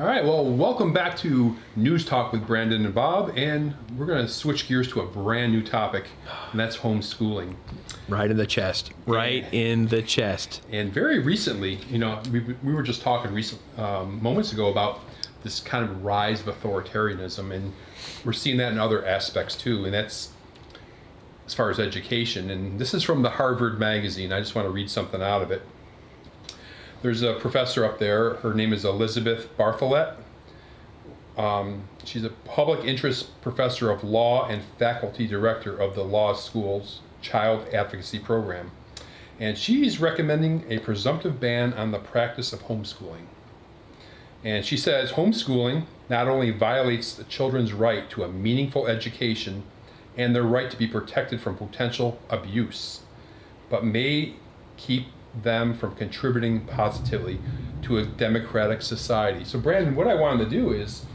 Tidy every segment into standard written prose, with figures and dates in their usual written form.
All right, well, welcome back to News Talk with Brandon and Bob, and we're going to switch gears to a brand new topic, and that's homeschooling. Right in the chest. Right in the chest. And very recently, we were just talking moments ago about this kind of rise of authoritarianism, and we're seeing that in other aspects too, and that's as far as education. And this is from the Harvard magazine. I just want to read something out of it. There's a professor up there. Her name is Elizabeth Bartholet. She's a public interest professor of law and faculty director of the law school's child advocacy program. And she's recommending a presumptive ban on the practice of homeschooling. And she says homeschooling not only violates the children's right to a meaningful education and their right to be protected from potential abuse, but may keep them from contributing positively to a democratic society. So Brandon, what I wanted to do is,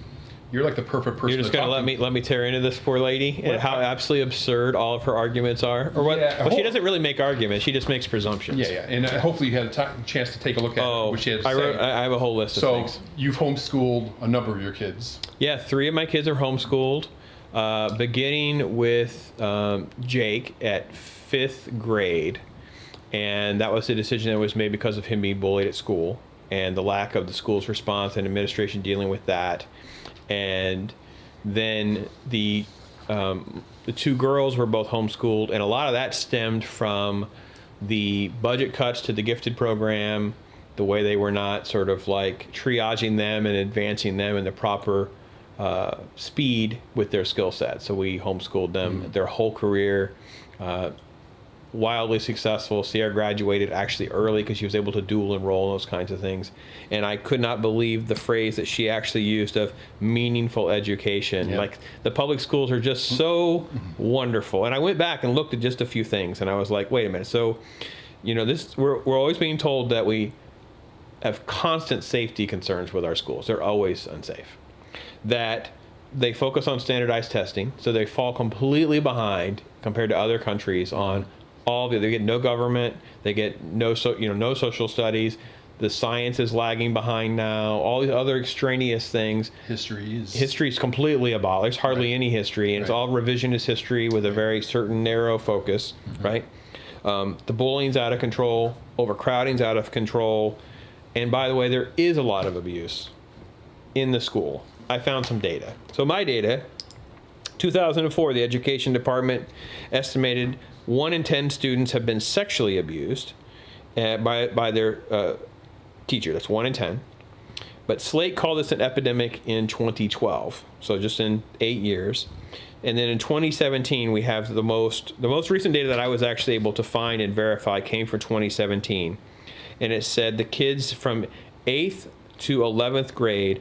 you're like the perfect person. You're just going to let me tear into this poor lady and how absolutely absurd all of her arguments are, or what? Yeah, well, she doesn't really make arguments; she just makes presumptions. Yeah. And hopefully you had a chance to take a look at what she had to say. I have a whole list of things. So you've homeschooled a number of your kids. Yeah, 3 of my kids are homeschooled, beginning with Jake at 5th grade. And that was a decision that was made because of him being bullied at school and the lack of the school's response and administration dealing with that. And then the 2 girls were both homeschooled, and a lot of that stemmed from the budget cuts to the gifted program, the way they were not sort of like triaging them and advancing them in the proper speed with their skill set. So we homeschooled them their whole career. Wildly successful. Sierra graduated actually early because she was able to dual enroll, those kinds of things. And I could not believe the phrase that she actually used of meaningful education. Yep. Like, the public schools are just so wonderful. And I went back and looked at just a few things, and I was like, wait a minute. So, we're always being told that we have constant safety concerns with our schools. They're always unsafe. That they focus on standardized testing, so they fall completely behind compared to other countries on they get no government, they get no social studies, the science is lagging behind now, all these other extraneous things. History is completely abolished, hardly any history, and it's all revisionist history with a very certain narrow focus, right? The bullying's out of control, overcrowding's out of control, and by the way, there is a lot of abuse in the school. I found some data. So my data, 2004, the Education Department estimated 1 in 10 students have been sexually abused by their teacher. That's 1 in 10. But Slate called this an epidemic in 2012, so just in 8 years. And then in 2017, we have the most recent data that I was actually able to find and verify came from 2017. And it said the kids from 8th to 11th grade,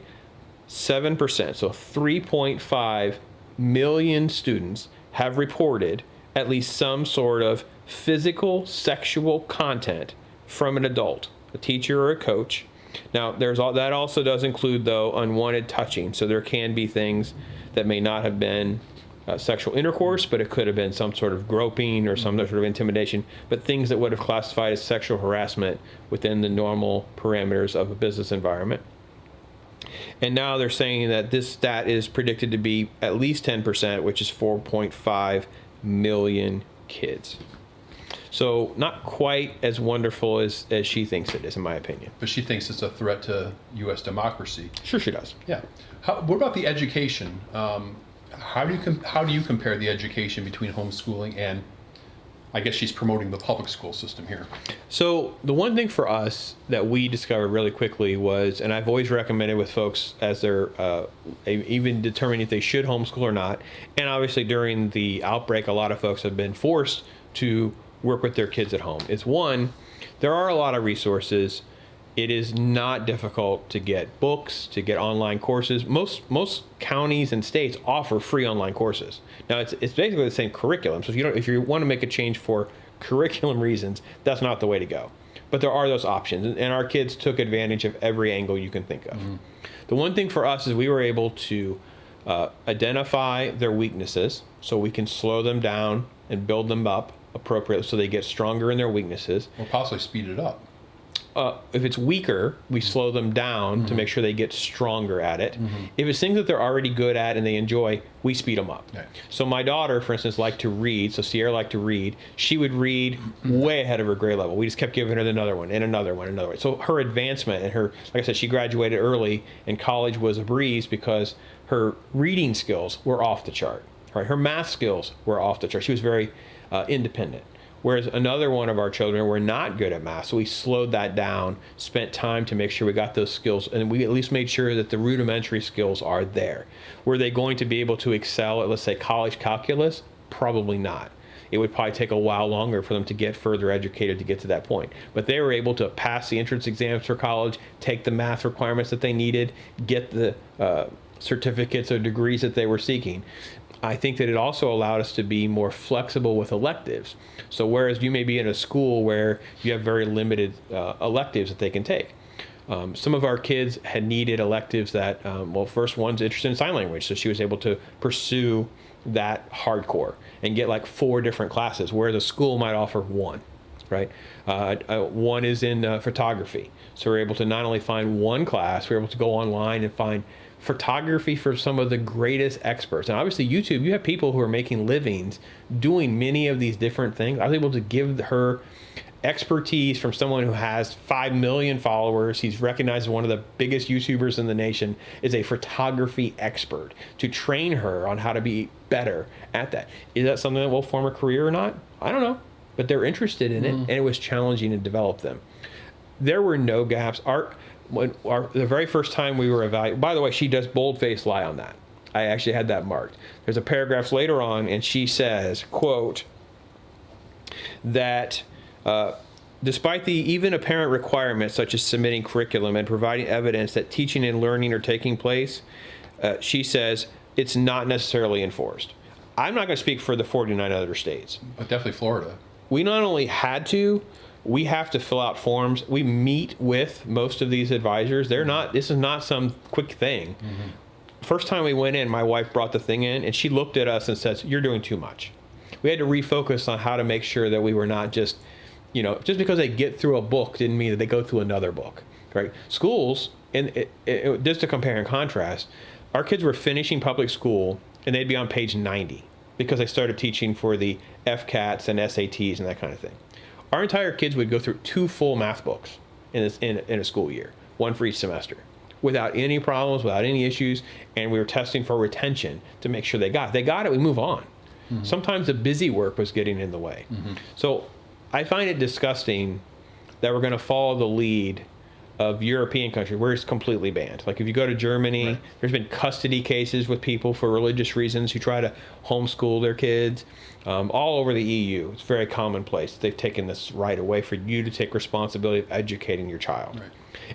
7%, so 3.5 million students have reported at least some sort of physical, sexual content from an adult, a teacher or a coach. Now, that also does include, though, unwanted touching. So there can be things that may not have been sexual intercourse, but it could have been some sort of groping or some sort of intimidation, but things that would have classified as sexual harassment within the normal parameters of a business environment. And now they're saying that this stat is predicted to be at least 10%, which is 4.5 million kids. So not quite as wonderful as she thinks it is, in my opinion. But she thinks it's a threat to U.S. democracy. Sure she does. Yeah. What about the education? How do you compare the education between homeschooling and, I guess she's promoting the public school system here? So the one thing for us that we discovered really quickly was, and I've always recommended with folks as they're even determining if they should homeschool or not, and obviously during the outbreak, a lot of folks have been forced to work with their kids at home, is one, there are a lot of resources. It is not difficult to get books, to get online courses. Most counties and states offer free online courses. Now, it's basically the same curriculum. So if you want to make a change for curriculum reasons, that's not the way to go. But there are those options, and our kids took advantage of every angle you can think of. Mm-hmm. The one thing for us is we were able to identify their weaknesses so we can slow them down and build them up appropriately so they get stronger in their weaknesses. Or possibly speed it up. if it's weaker, we slow them down to make sure they get stronger at it. If it's things that they're already good at and they enjoy, we speed them up. Right. So my daughter, for instance, liked to read. So Sierra liked to read. She would read way ahead of her grade level. We just kept giving her another one and another one, another one. So her advancement and her, like I said, she graduated early, and college was a breeze because her reading skills were off the chart. Right? Her math skills were off the chart. She was very independent. Whereas another one of our children were not good at math. So we slowed that down, spent time to make sure we got those skills, and we at least made sure that the rudimentary skills are there. Were they going to be able to excel at, let's say, college calculus? Probably not. It would probably take a while longer for them to get further educated to get to that point. But they were able to pass the entrance exams for college, take the math requirements that they needed, get the certificates or degrees that they were seeking. I think that it also allowed us to be more flexible with electives. So whereas you may be in a school where you have very limited electives that they can take, some of our kids had needed electives that, first one's interested in sign language, so she was able to pursue that hardcore and get like 4 different classes, whereas a school might offer 1, right? One is in photography. So we're able to not only find one class, we're able to go online and find photography for some of the greatest experts. And obviously YouTube, you have people who are making livings doing many of these different things. I was able to give her expertise from someone who has 5 million followers. He's recognized as one of the biggest YouTubers in the nation, is a photography expert, to train her on how to be better at that. Is that something that will form a career or not? I don't know, but they're interested in it, and it was challenging to develop them. There were no gaps. The very first time we were evaluating, by the way, she does bold-faced lie on that. I actually had that marked. There's a paragraph later on, and she says, quote, that despite the even apparent requirements such as submitting curriculum and providing evidence that teaching and learning are taking place, she says it's not necessarily enforced. I'm not going to speak for the 49 other states. But definitely Florida. We not only had to, we have to fill out forms. We meet with most of these advisors. They're not, this is not some quick thing. First time we went in, my wife brought the thing in and she looked at us and says, "You're doing too much." We had to refocus on how to make sure that we were not just, just because they get through a book didn't mean that they go through another book, right? Schools, and just to compare and contrast, our kids were finishing public school and they'd be on page 90 because they started teaching for the FCATs and SATs and that kind of thing. Our entire kids would go through 2 full math books in a school year, 1 for each semester, without any problems, without any issues, and we were testing for retention to make sure they got it, we move on. Sometimes the busy work was getting in the way. So I find it disgusting that we're going to follow the lead of European countries where it's completely banned. Like if you go to Germany, right, there's been custody cases with people for religious reasons who try to homeschool their kids. All over the EU, it's very commonplace. They've taken this right away for you to take responsibility of educating your child. Right.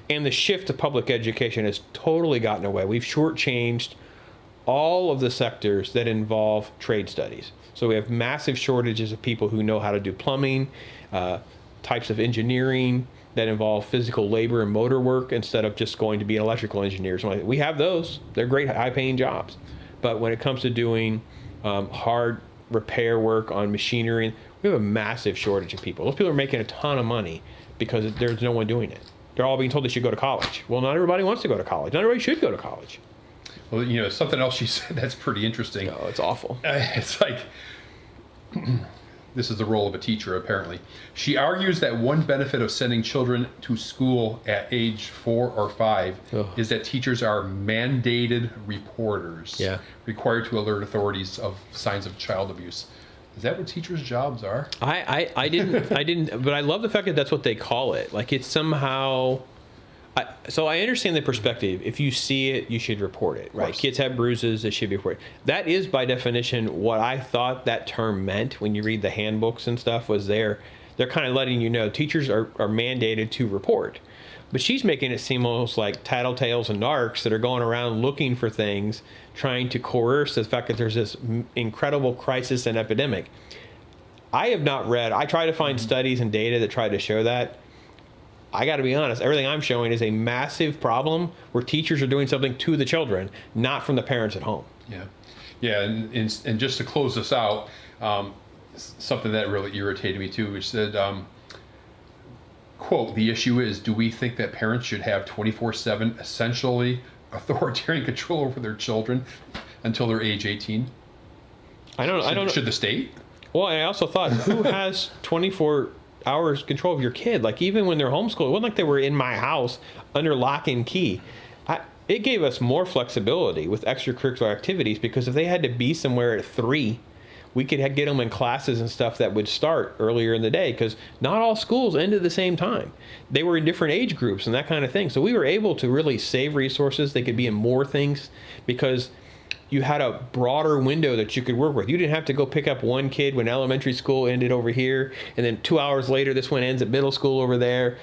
And the shift to public education has totally gotten away. We've shortchanged all of the sectors that involve trade studies. So we have massive shortages of people who know how to do plumbing, types of engineering that involve physical labor and motor work instead of just going to be electrical engineers. We have those. They're great, high-paying jobs. But when it comes to doing hard repair work on machinery, we have a massive shortage of people. Those people are making a ton of money because there's no one doing it. They're all being told they should go to college. Well, not everybody wants to go to college. Not everybody should go to college. Well, something else she said that's pretty interesting. No, it's awful. It's like, this is the role of a teacher, apparently. She argues that one benefit of sending children to school at age 4 or 5 is that teachers are mandated reporters, required to alert authorities of signs of child abuse. Is that what teachers' jobs are? I didn't, but I love the fact that that's what they call it. Like it's somehow, so I understand the perspective. If you see it, you should report it, right? Kids have bruises, they should be reported. That is by definition what I thought that term meant when you read the handbooks and stuff, was they're kind of letting you know teachers are mandated to report. But she's making it seem almost like tattletales and narcs that are going around looking for things, trying to coerce the fact that there's this incredible crisis and epidemic. I have not read, I try to find studies and data that try to show that. I got to be honest, everything I'm showing is a massive problem where teachers are doing something to the children, not from the parents at home. Yeah, and just to close this out, quote, the issue is, do we think that parents should have 24/7 essentially authoritarian control over their children until they're age 18? I don't know. Should the state? Well, and I also thought, who has 24 hours control of your kid? Like, even when they're homeschooled, it wasn't like they were in my house under lock and key. It gave us more flexibility with extracurricular activities, because if they had to be somewhere at 3, we could get them in classes and stuff that would start earlier in the day, because not all schools ended at the same time. They were in different age groups and that kind of thing. So we were able to really save resources. They could be in more things because you had a broader window that you could work with. You didn't have to go pick up one kid when elementary school ended over here, and then 2 hours later this one ends at middle school over there.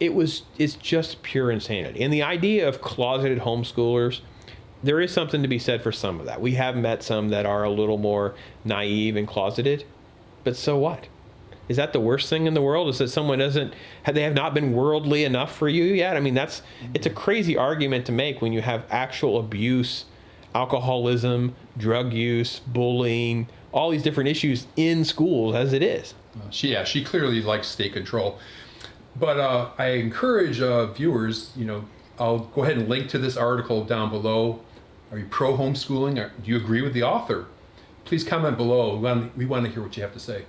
It's just pure insanity. And the idea of closeted homeschoolers, there is something to be said for some of that. We have met some that are a little more naive and closeted, but so what? Is that the worst thing in the world? Is that someone they have not been worldly enough for you yet? I mean, it's a crazy argument to make when you have actual abuse, alcoholism, drug use, bullying, all these different issues in schools as it is. She clearly likes state control. But I encourage viewers, I'll go ahead and link to this article down below. Are you pro homeschooling? Do you agree with the author? Please comment below. We want to hear what you have to say.